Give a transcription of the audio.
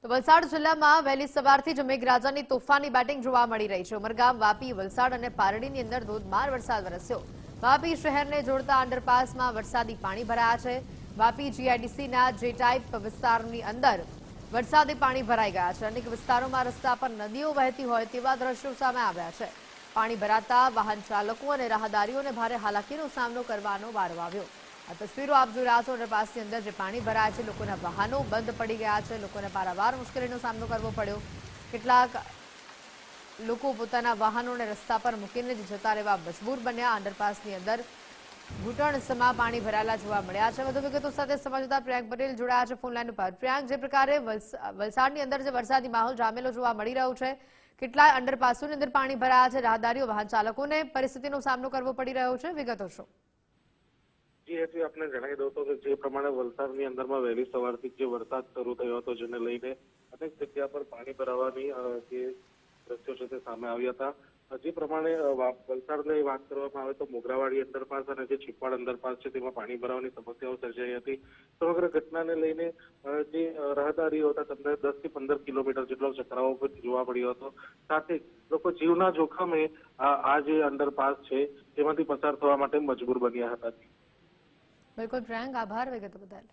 તો વલસાડ જિલ્લામાં વહેલી સવારથી જ મેઘરાજાની તોફાની બેટિંગ જોવા મળી રહી છે। ઉમરગામ, વાપી, વલસાડ અને પારડીની અંદર ધોધમાર વરસાદ વરસ્યો। વાપી શહેરને જોડતા અંડરપાસમાં વરસાદી પાણી ભરાયા છે। વાપી જીઆઈડીસીના જે ટાઈપ વિસ્તારની અંદર વરસાદી પાણી ભરાઈ ગયા છે। અનેક વિસ્તારોમાં રસ્તા પર નદીઓ વહેતી હોય તેવા દ્રશ્યો સામે આવ્યા છે। પાણી ભરાતા વાહન ચાલકો અને રાહદારીઓને ભારે હાલાકીનો સામનો કરવાનો વારો આવ્યો। આ તસવીરો આપ જોઈ રહ્યા છો। અંડરપાસની અંદર જે પાણી ભરાયા છે, લોકોના વાહનો બંધ પડી ગયા છે। લોકોને પારાવાર મુશ્કેલીનો સામનો કરવો પડ્યો। કેટલાક લોકો પોતાના વાહનોને રસ્તા પર મૂકીને જ જતા રહેવા મજબૂર બન્યા। અંડરપાસની અંદર ઘૂંટણસમા પાણી ભરાયેલા જોવા મળ્યા છે। વધુ વિગતો સાથે સંવાદદાતા પ્રિયાંક પટેલ જોડાયા છે ફોનલાઈન ઉપર। પ્રિયાંક, જે પ્રકારે વલસાડની અંદર જે વરસાદી માહોલ જામેલો જોવા મળી રહ્યો છે, કેટલાય અંડરપાસોની અંદર પાણી ભરાયા છે, રાહદારીઓ, વાહન ચાલકોને પરિસ્થિતિનો સામનો કરવો પડી રહ્યો છે, વિગતો શું? જી હેતુ આપને જણાવી દઉં તો કે જે પ્રમાણે વલસાડની અંદરમાં વહેલી સવારથી જે વરસાદ શરૂ થયો હતો, જેને લઈને અનેક જગ્યા પર પાણી ભરાવાની જે દ્રશ્યો છે તે સામે આવ્યા હતા। જે પ્રમાણે વલસાડની વાત કરવામાં આવે તો મોગરાવાડી અંડરપાસ અને જે છીપવાડ અંડરપાસ છે તેમાં પાણી ભરાવાની સમસ્યાઓ સર્જાઈ હતી। સમગ્ર ઘટનાને લઈને જે રાહદારીઓ હતા તેમને 10 થી 15 કિલોમીટર જેટલો ચકરાવો જોવા મળ્યો હતો। સાથે લોકો જીવના જોખમે આ જે અંડરપાસ છે તેમાંથી પસાર થવા માટે મજબૂર બન્યા હતા। બિલકુલ પ્રિયાંક, આભાર વિગતો બદલ।